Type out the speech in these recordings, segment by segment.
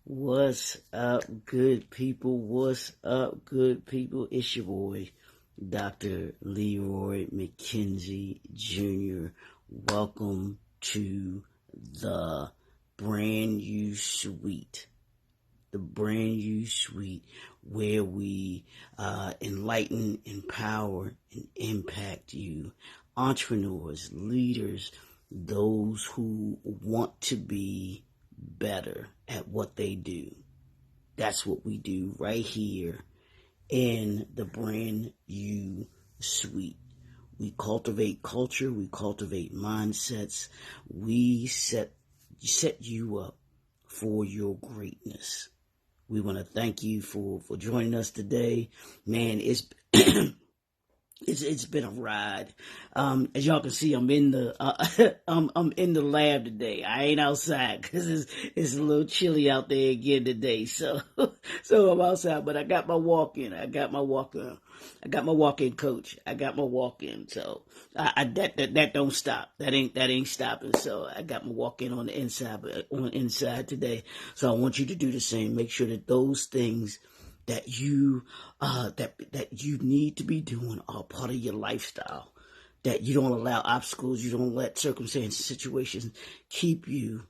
What's up, good people? What's up, good people? It's your boy, Dr. Leroy McKenzie Jr. Welcome to the brand new suite. The brand new suite where we enlighten, empower, and impact you. Entrepreneurs, leaders, those who want to be better at what they do. That's what we do right here in the brand new suite. We cultivate culture, we cultivate mindsets, we set you up for your greatness. We want to thank you for joining us today. Man, it's been a ride. As y'all can see, I'm in the I'm in the lab today. I ain't outside because it's a little chilly out there again today. So I'm outside, but I got my walk-in. I got my walk-in coach. I got my walk-in. So that don't stop. That ain't stopping. So I got my walk-in on the inside today. So I want you to do the same. Make sure that those things that you need to be doing are part of your lifestyle. That you don't allow obstacles, you don't let circumstances, situations keep you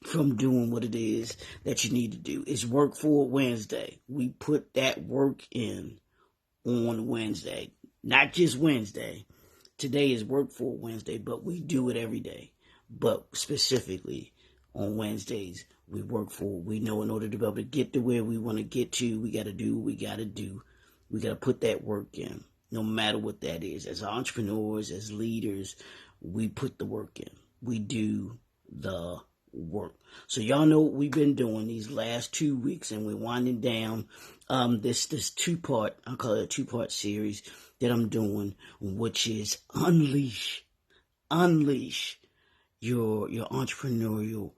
from doing what it is that you need to do. It's Work for Wednesday. We put that work in on Wednesday, not just Wednesday. Today is Work for Wednesday, but we do it every day. But specifically on Wednesdays, we work for. We know in order to be able to get to where we want to get to, we got to do what we got to do. We got to put that work in, no matter what that is. As entrepreneurs, as leaders, we put the work in. We do the work. So y'all know what we've been doing these last 2 weeks, and we're winding down this two-part, I call it a two-part series that I'm doing, which is unleash your entrepreneurial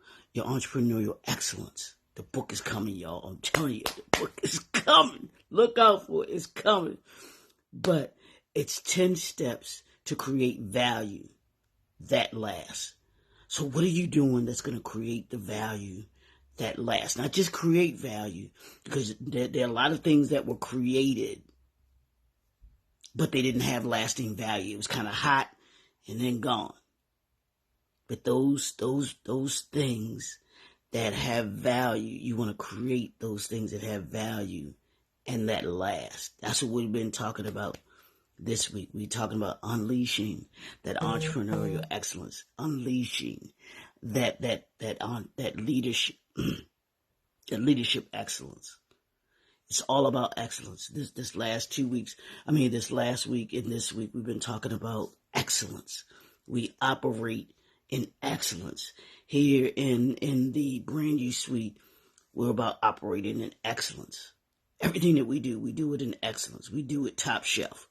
excellence. The book is coming, y'all. I'm telling you, the book is coming. Look out for it. It's coming. But it's 10 steps to create value that lasts. So what are you doing that's going to create the value that lasts? Not just create value, because there are a lot of things that were created, but they didn't have lasting value. It was kind of hot and then gone. But those things that have value, you want to create those things that have value and that last. That's what we've been talking about this week. We're talking about unleashing that entrepreneurial excellence, unleashing that leadership, that leadership excellence. It's all about excellence. This last 2 weeks, this last week and this week, we've been talking about excellence. We operate in excellence. Here in the brand new suite, we're about operating in excellence. Everything that we do it in excellence. We do it top shelf.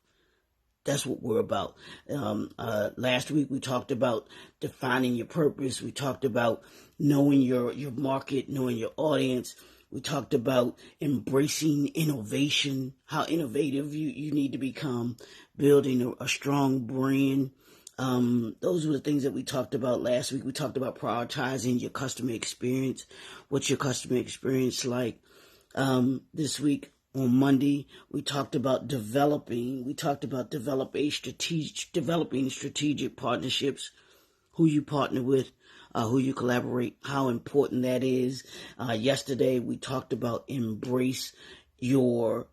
That's what we're about. Last week we talked about defining your purpose. We talked about knowing your market, knowing your audience. We talked about embracing innovation, how innovative you need to become, building a strong brand. Those were the things that we talked about last week. We talked about prioritizing your customer experience. What's your customer experience like? This week on Monday, we talked about developing strategic partnerships, who you partner with, who you collaborate, how important that is. Yesterday, we talked about embrace the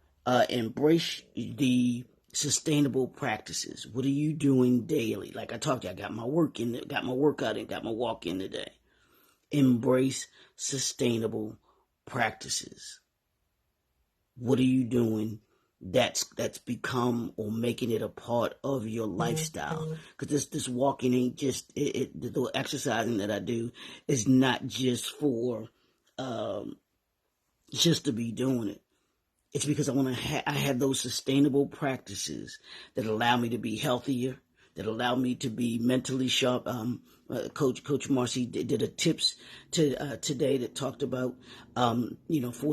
sustainable practices. What are you doing daily? Like I talked to you, I got my workout in, got my walk in today. Embrace sustainable practices. What are you doing that's become or making it a part of your lifestyle? Because this walking ain't just the exercising that I do is not just for just to be doing it. It's because I have those sustainable practices that allow me to be healthier, that allow me to be mentally sharp. Coach Marcy did a tips today that talked about 4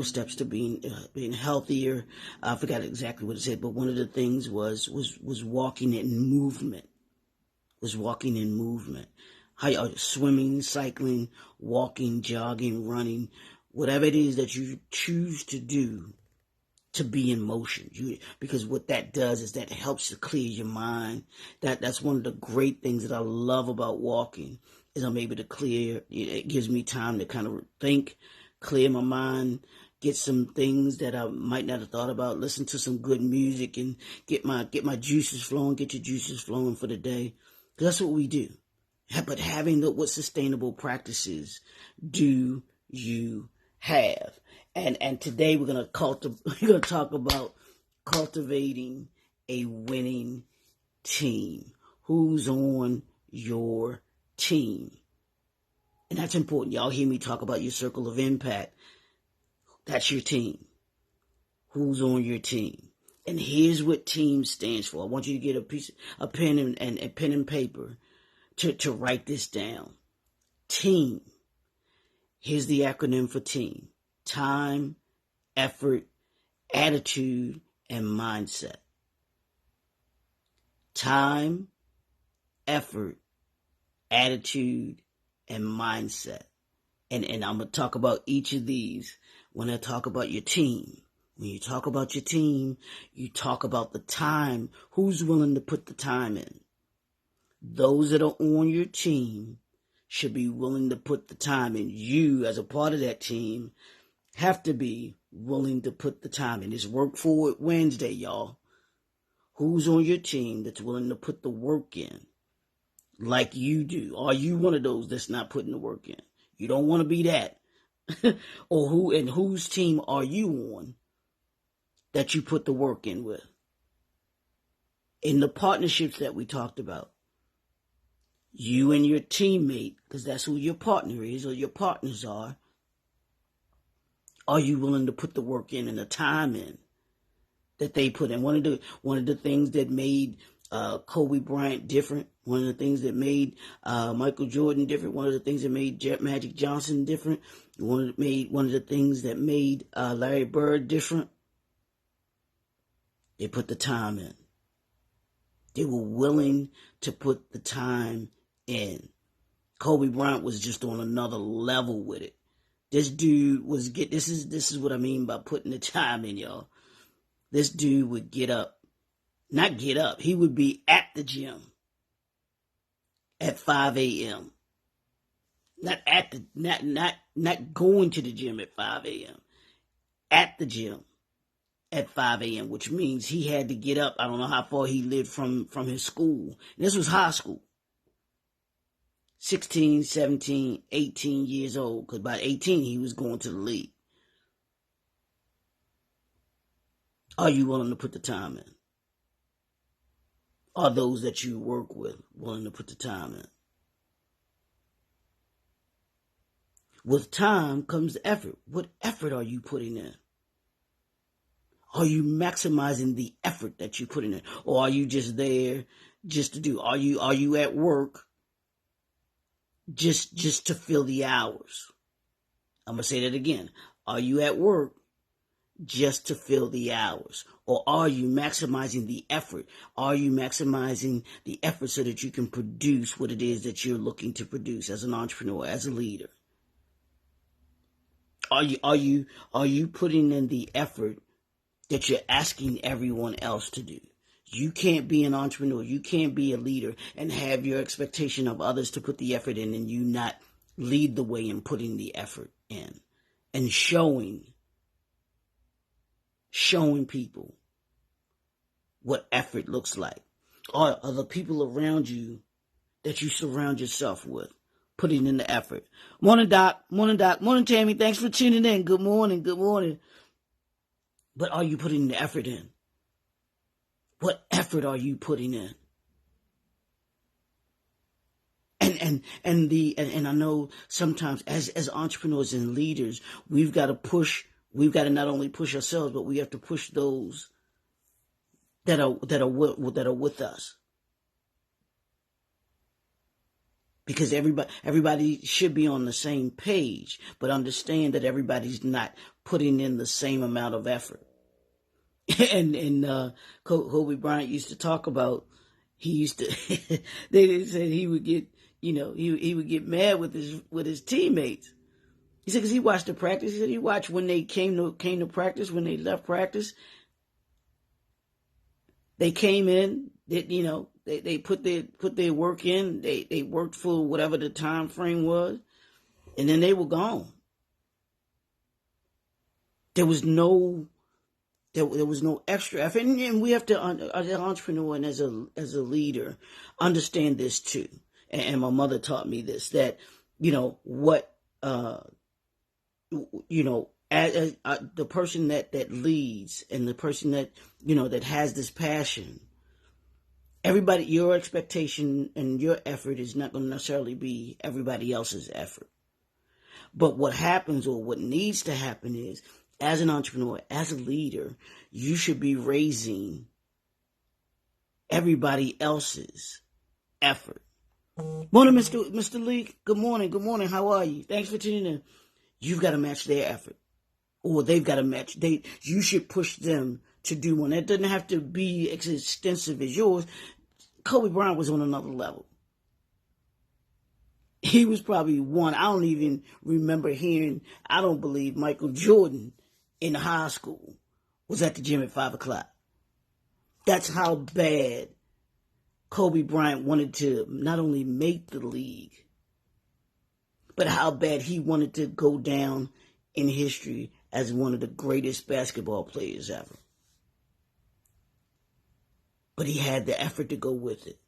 steps to being healthier. I forgot exactly what it said, but one of the things was walking in movement. How swimming, cycling, walking, jogging, running. whatever it is that you choose to do, to be in motion. Because what that does is that helps to clear your mind. That's one of the great things that I love about walking, is I'm able to clear. It gives me time to kind of think, clear my mind, get some things that I might not have thought about, listen to some good music, and get my juices flowing, get your juices flowing for the day. Because that's what we do. But having what sustainable practices do you have? And today we're gonna talk about cultivating a winning team. Who's on your team? And that's important. Y'all hear me talk about your circle of impact. That's your team. Who's on your team? And here's what team stands for. I want you to get a pen and paper to write this down. Team. Here's the acronym for team. Time, effort, attitude, and mindset. Time, effort, attitude, and mindset. And I'm going to talk about each of these when I talk about your team. When you talk about your team, you talk about the time. Who's willing to put the time in? Those that are on your team should be willing to put the time in. You, as a part of that team, have to be willing to put the time in. It's Work Forward Wednesday, y'all. Who's on your team that's willing to put the work in like you do? Are you one of those that's not putting the work in? You don't want to be that. Or whose team are you on that you put the work in with? In the partnerships that we talked about, you and your teammate, because that's who your partner is or your partners are you willing to put the work in and the time in that they put in? One of the things that made Kobe Bryant different, one of the things that made Michael Jordan different, one of the things that made Magic Johnson different, one of the things that made Larry Bird different, they put the time in. They were willing to put the time in. Kobe Bryant was just on another level with it. This dude this is what I mean by putting the time in, y'all. This dude would not get up. He would be at the gym at 5 a.m. Not going to the gym at 5 a.m. At the gym at 5 a.m., which means he had to get up. I don't know how far he lived from his school. And this was high school. 16, 17, 18 years old, because by 18 he was going to the league. Are you willing to put the time in? Are those that you work with willing to put the time in? With time comes effort. What effort are you putting in? Are you maximizing the effort that you're putting in? Or are you just there just to do? Are you at work just to fill the hours? I'm going to say that again. Are you at work just to fill the hours? Or are you maximizing the effort? Are you maximizing the effort so that you can produce what it is that you're looking to produce as an entrepreneur, as a leader? Are you putting in the effort that you're asking everyone else to do? You can't be an entrepreneur, you can't be a leader and have your expectation of others to put the effort in and you not lead the way in putting the effort in and showing people what effort looks like. Are the people around you that you surround yourself with putting in the effort? Morning, Doc. Morning, Doc. Morning, Tammy. Thanks for tuning in. Good morning. Good morning. But are you putting the effort in? What effort are you putting in? And I know sometimes as entrepreneurs and leaders, we've got to not only push ourselves, but we have to push those that are with us. Because everybody should be on the same page, but understand that everybody's not putting in the same amount of effort. And Kobe Bryant used to talk about, they said he would get, he would get mad with his teammates He said, because he watched the practice. He said he watched when they came to practice, when they left practice. They came in, they put their work in. They worked for whatever the time frame was, and then they were gone. There was no extra effort, and we have to, as an entrepreneur and as a leader, understand this too. And my mother taught me this, that as the person that leads and the person that that has this passion, everybody, your expectation and your effort is not going to necessarily be everybody else's effort. But what happens, or what needs to happen, is, as an entrepreneur, as a leader, you should be raising everybody else's effort. Morning, Mr. Lee. Good morning. Good morning. How are you? Thanks for tuning in. You've got to match their effort, or they've got to match. You should push them to do one. That doesn't have to be as extensive as yours. Kobe Bryant was on another level. He was probably one. I don't even remember hearing, I don't believe Michael Jordan in high school was at the gym at 5 o'clock. That's how bad Kobe Bryant wanted to not only make the league, but how bad he wanted to go down in history as one of the greatest basketball players ever. But he had the effort to go with it.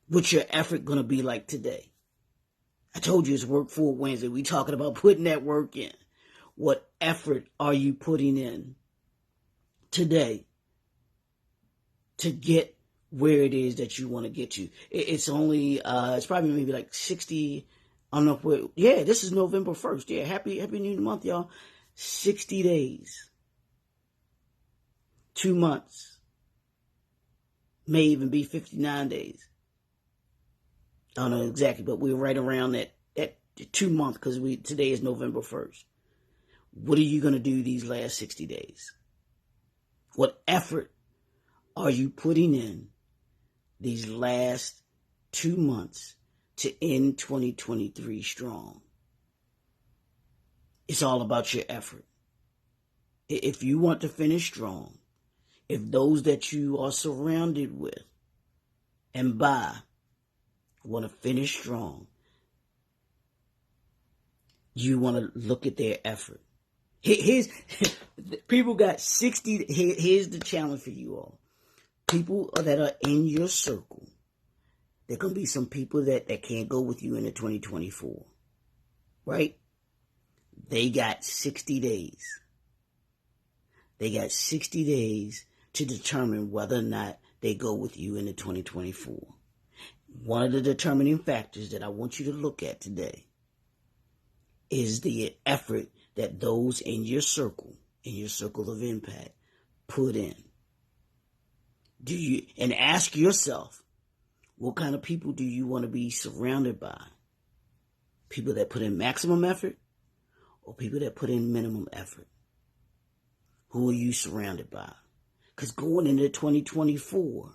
What's your effort going to be like today? I told you it's Work for Wednesday. We talking about putting that work in. What effort are you putting in today to get where it is that you want to get to? It's only, it's probably maybe like 60, I don't know if this is November 1st. Yeah, happy new month, y'all. 60 days. 2 months. May even be 59 days. I don't know exactly, but we're right around that 2 months, because today is November 1st. What are you going to do these last 60 days? What effort are you putting in these last 2 months to end 2023 strong? It's all about your effort. If you want to finish strong, if those that you are surrounded with and by want to finish strong, you want to look at their effort. Here's people got 60. Here's the challenge for you all. People that are in your circle, there can be some people that can't go with you into 2024, right? They got 60 days. They got 60 days to determine whether or not they go with you into 2024. One of the determining factors that I want you to look at today is the effort that those in your circle of impact, put in. And ask yourself, what kind of people do you want to be surrounded by? People that put in maximum effort, or people that put in minimum effort? Who are you surrounded by? Because going into 2024,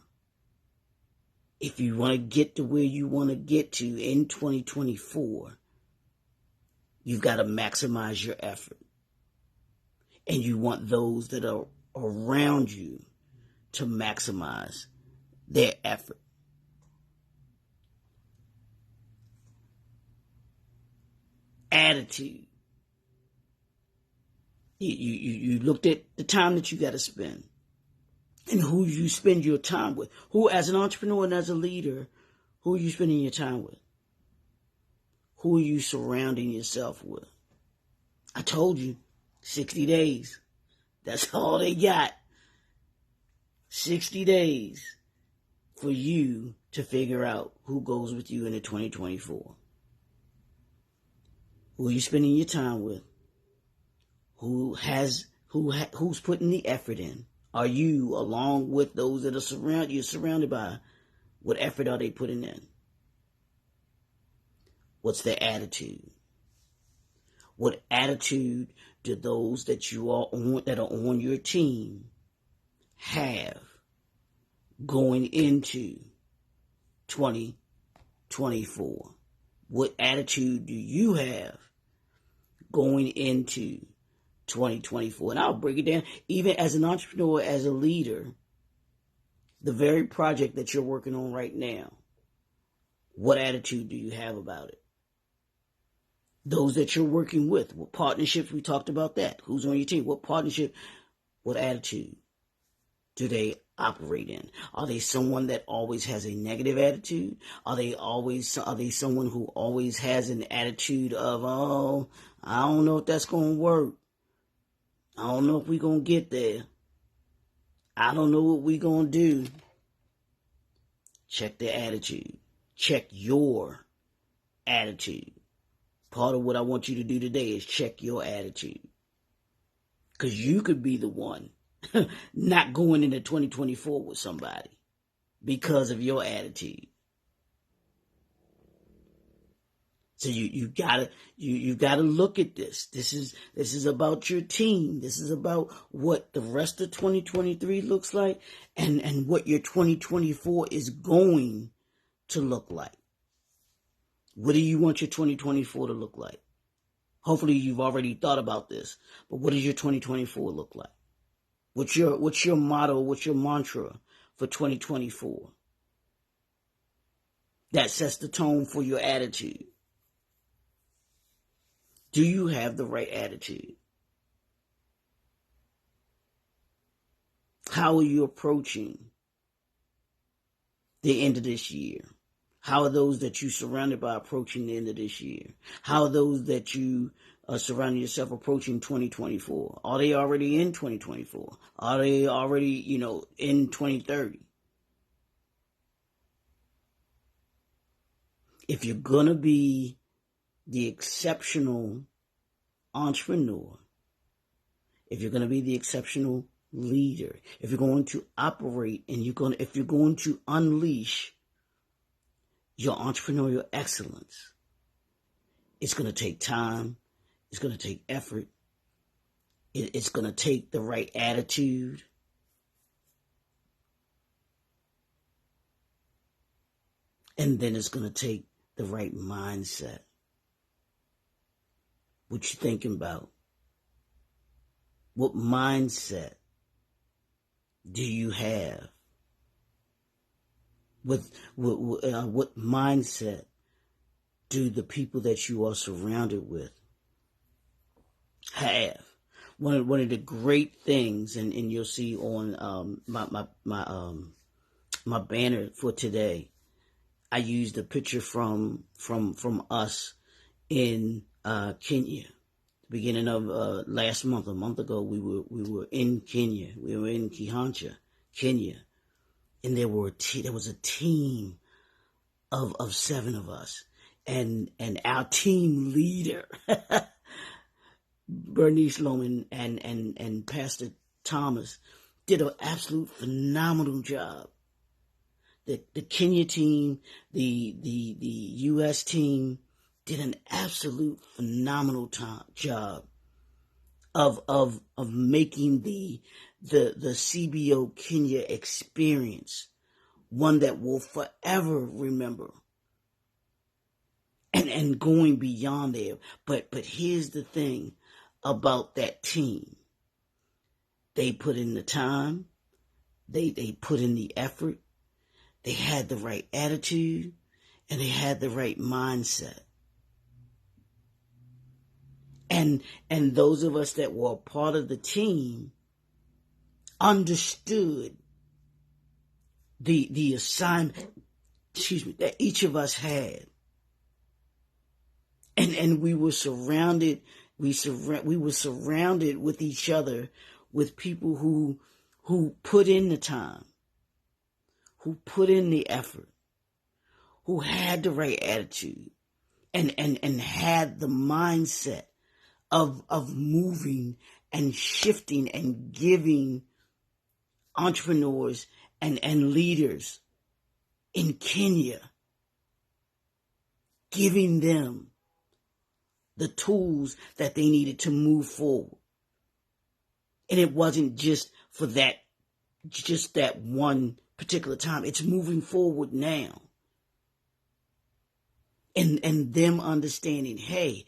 if you want to get to where you want to get to in 2024, you've got to maximize your effort. And you want those that are around you to maximize their effort. Attitude. You looked at the time that you got to spend and who you spend your time with. Who, as an entrepreneur and as a leader, who are you spending your time with? Who are you surrounding yourself with? I told you, 60 days. That's all they got. 60 days for you to figure out who goes with you into 2024. Who are you spending your time with? Who's putting the effort in? Are you, along with those that are you're surrounded by, what effort are they putting in? What's their attitude? What attitude do those that that are on your team have going into 2024? What attitude do you have going into 2024. And I'll break it down. Even as an entrepreneur, as a leader, the very project that you're working on right now, what attitude do you have about it? Those that you're working with, what partnerships, we talked about that. Who's on your team? What partnership, what attitude do they operate in? Are they someone that always has a negative attitude? Are they someone who always has an attitude of, oh, I don't know if that's going to work. I don't know if we're going to get there. I don't know what we're going to do. Check the attitude. Check your attitude. Part of what I want you to do today is check your attitude. Because you could be the one not going into 2024 with somebody because of your attitude. So you gotta look at this. This is about your team. This is about what the rest of 2023 looks like and what your 2024 is going to look like. What do you want your 2024 to look like? Hopefully you've already thought about this, but what does your 2024 look like? What's your motto, what's your mantra for 2024? That sets the tone for your attitude. Do you have the right attitude? How are you approaching the end of this year? How are those that you surrounded by approaching the end of this year? How are those that you surrounding yourself approaching 2024? Are they already in 2024? Are they already, in 2030? If you're going to be the exceptional entrepreneur, if you're going to be the exceptional leader, if you're going to operate and if you're going to unleash your entrepreneurial excellence, it's going to take time. It's going to take effort. It's going to take the right attitude. And then it's going to take the right mindset. What you thinking about? What mindset do you have? What mindset do the people that you are surrounded with have? One of the great things, and you'll see on my banner for today, I used a picture from us in Kenya. Beginning of last month, a month ago, we were in Kenya. We were in Kihancha, Kenya, and there was a team of 7 of us, and our team leader, Bernice Loman and Pastor Thomas, did an absolute phenomenal job. The Kenya team, the U.S. team did an absolute phenomenal job of making the CBO Kenya experience one that we'll forever remember, and going beyond there. But here's the thing about that team: they put in the time, they put in the effort, they had the right attitude, and they had the right mindset. And those of us that were a part of the team understood the assignment, that each of us had. And we were surrounded, we were surrounded with each other, with people who put in the time, who put in the effort, who had the right attitude, and had the mindset of moving and shifting and giving entrepreneurs and leaders in Kenya, giving them the tools that they needed to move forward. And it wasn't just for that one particular time. It's moving forward now. And them understanding, hey,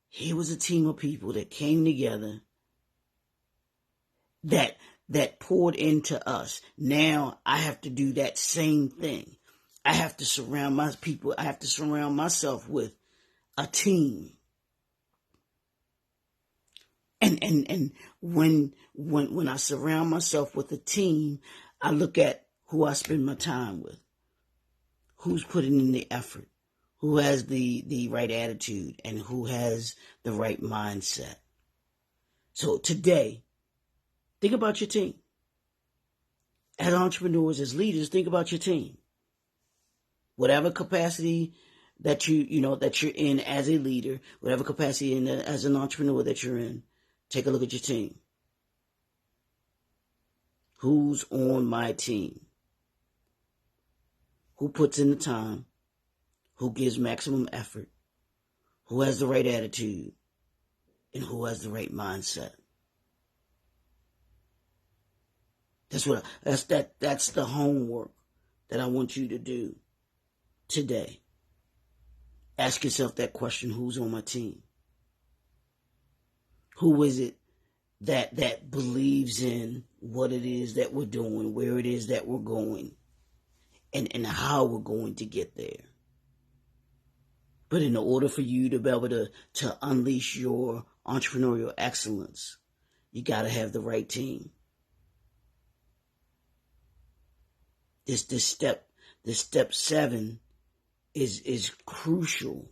Here was a team of people that came together that poured into us. Now I have to do that same thing. I have to surround my people. I have to surround myself with a team. And when I surround myself with a team, I look at who I spend my time with, who's putting in the effort, who has the right attitude, and who has the right mindset. So today, think about your team. As entrepreneurs, as leaders, think about your team. Whatever capacity that you're in as a leader, whatever capacity as an entrepreneur that you're in, take a look at your team. Who's on my team? Who puts in the time? Who gives maximum effort? Who has the right attitude? And who has the right mindset? That's the homework that I want you to do today. Ask yourself that question: who's on my team? Who is it that believes in what it is that we're doing, where it is that we're going, and how we're going to get there? But in order for you to be able to unleash your entrepreneurial excellence, you got to have the right team. This step 7 is crucial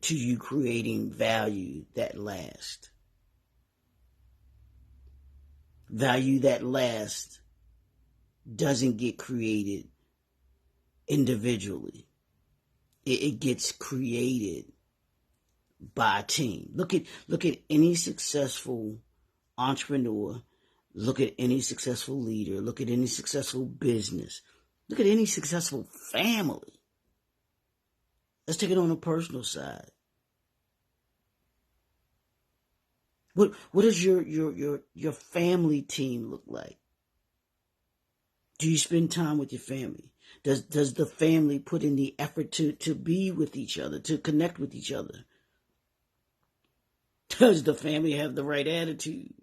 to you creating value that lasts. Value that lasts doesn't get created individually. It gets created by a team. Look at any successful entrepreneur. Look at any successful leader. Look at any successful business. Look at any successful family. Let's take it on a personal side. What does your family team look like? Do you spend time with your family? Does the family put in the effort to be with each other, to connect with each other? Does the family have the right attitude?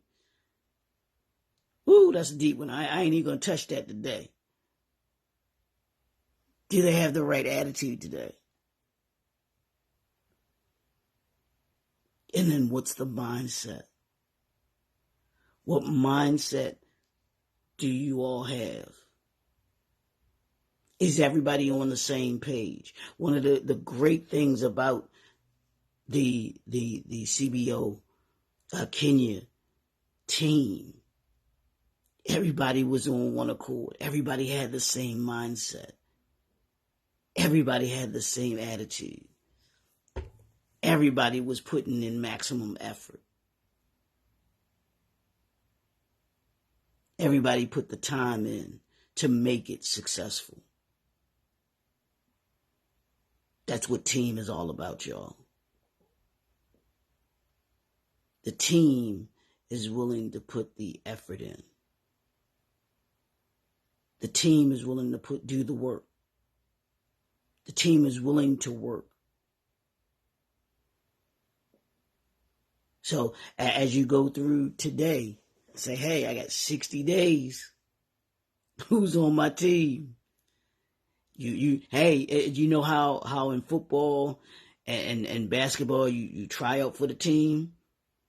Ooh, that's a deep one. I ain't even going to touch that today. Do they have the right attitude today? And then what's the mindset? What mindset do you all have? Is everybody on the same page? One of the great things about the CBO Kenya team, everybody was on one accord. Everybody had the same mindset. Everybody had the same attitude. Everybody was putting in maximum effort. Everybody put the time in to make it successful. That's what team is all about, y'all. The team is willing to put the effort in. The team is willing to do the work. The team is willing to work. So as you go through today, say, hey, I got 60 days. Who's on my team? You know how in football and basketball you try out for the team?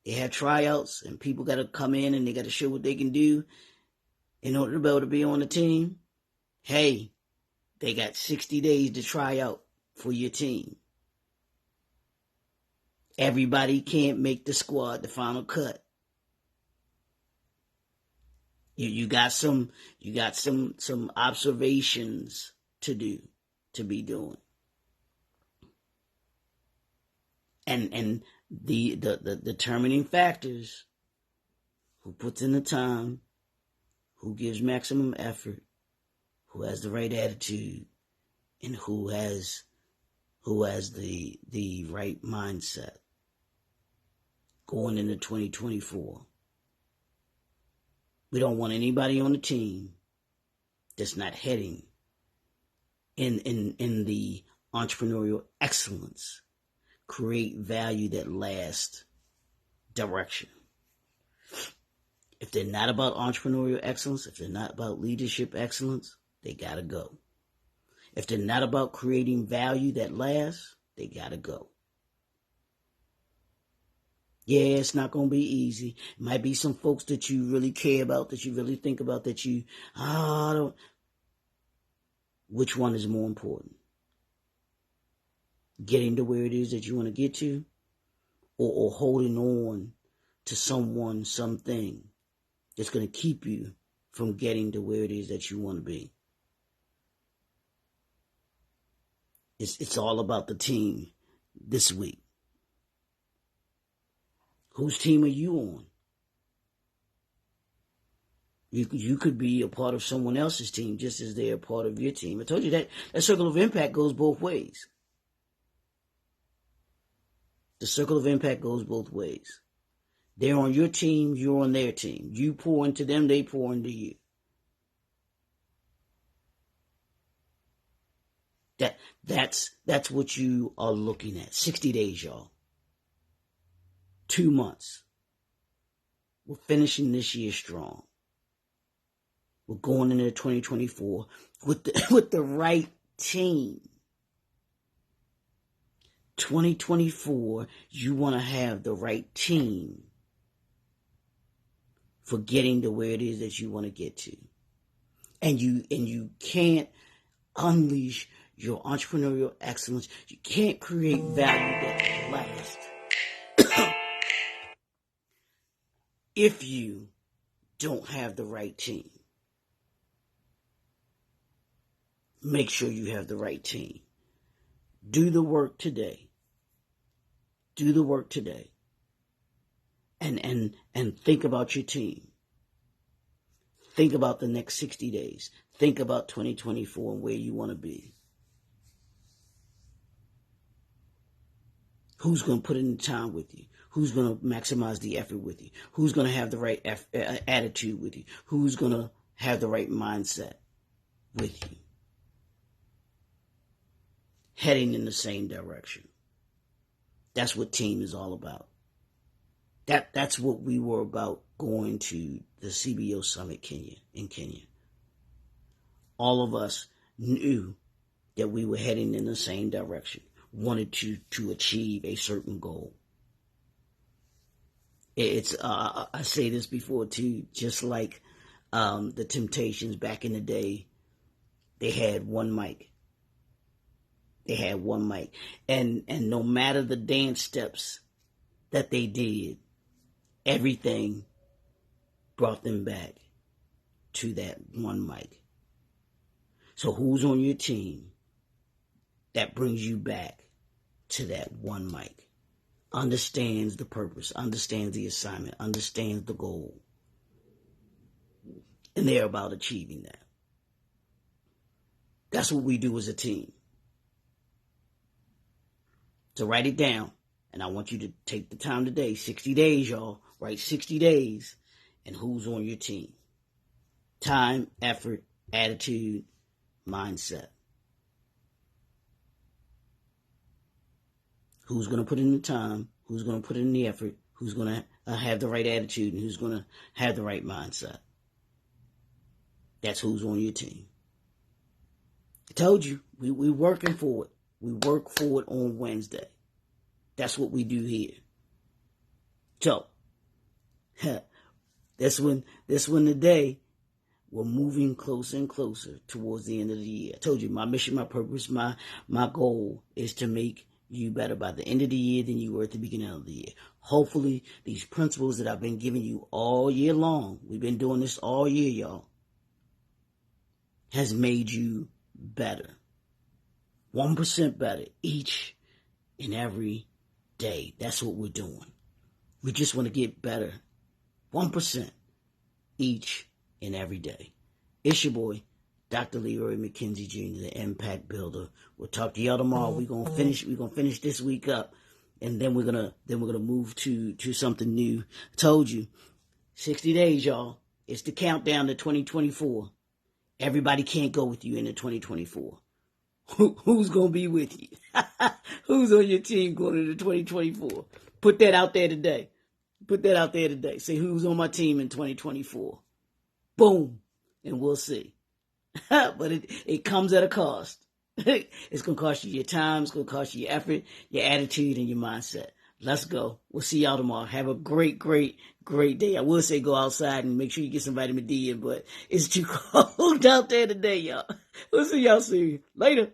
They have tryouts and people got to come in and they got to show what they can do in order to be able to be on the team. Hey, they got 60 days to try out for your team. Everybody can't make the squad, the final cut. You got some observations to be doing. And the determining factors: who puts in the time, who gives maximum effort, who has the right attitude, and who has the right mindset going into 2024. We don't want anybody on the team that's not heading in the entrepreneurial excellence create value that lasts direction. If they're not about entrepreneurial excellence, if they're not about leadership excellence, they gotta go. If they're not about creating value that lasts, they gotta go. Yeah, it's not going to be easy. It might be some folks that you really care about, that you really think about, that you, don't. Which one is more important? Getting to where it is that you want to get to, or holding on to someone, something that's going to keep you from getting to where it is that you want to be? It's all about the team this week. Whose team are you on? You could be a part of someone else's team just as they're a part of your team. I told you that circle of impact goes both ways. The circle of impact goes both ways. They're on your team, you're on their team. You pour into them, they pour into you. That's what you are looking at. 60 days, y'all. 2 months. We're finishing this year strong. We're going into 2024 with the right team. 2024, you want to have the right team for getting to where it is that you want to get to. And you can't unleash your entrepreneurial excellence. You can't create value that lasts if you don't have the right team. Make sure you have the right team. Do the work today. Do the work today. And think about your team. Think about the next 60 days. Think about 2024 and where you want to be. Who's going to put in the time with you? Who's going to maximize the effort with you? Who's going to have the right attitude with you? Who's going to have the right mindset with you? Heading in the same direction. That's what team is all about. That's what we were about going to the CBO Summit in Kenya. All of us knew that we were heading in the same direction, wanted to achieve a certain goal. It's I say this before too, just like the Temptations back in the day, they had one mic. They had one mic. And no matter the dance steps that they did, everything brought them back to that one mic. So who's on your team that brings you back to that one mic? Understands the purpose, understands the assignment, understands the goal. And they're about achieving that. That's what we do as a team. So write it down. And I want you to take the time today, 60 days, y'all. Write 60 days and who's on your team. Time, effort, attitude, mindset. Who's going to put in the time? Who's going to put in the effort? Who's going to have the right attitude? And who's going to have the right mindset? That's who's on your team. I told you, we're working for it. We work for it on Wednesday. That's what we do here. So, that's when today we're moving closer and closer towards the end of the year. I told you, my mission, my purpose, my goal is to make you better by the end of the year than you were at the beginning of the year. Hopefully, these principles that I've been giving you all year long, we've been doing this all year, y'all, has made you better. 1% better each and every day. That's what we're doing. We just want to get better. 1% each and every day. It's your boy, Dr. Leroy McKenzie Jr., the Impact Builder. We'll talk to y'all tomorrow. We're gonna finish this week up, and then we're gonna move to something new. I told you, 60 days, y'all. It's the countdown to 2024. Everybody can't go with you into 2024. Who's going to be with you? Who's on your team going into 2024? Put that out there today. Put that out there today. Say who's on my team in 2024. Boom. And we'll see. But it comes at a cost. It's going to cost you your time. It's going to cost you your effort, your attitude, and your mindset. Let's go. We'll see y'all tomorrow. Have a great, great, great day. I will say go outside and make sure you get some vitamin D in, but it's too cold out there today, y'all. We'll see y'all soon. Later.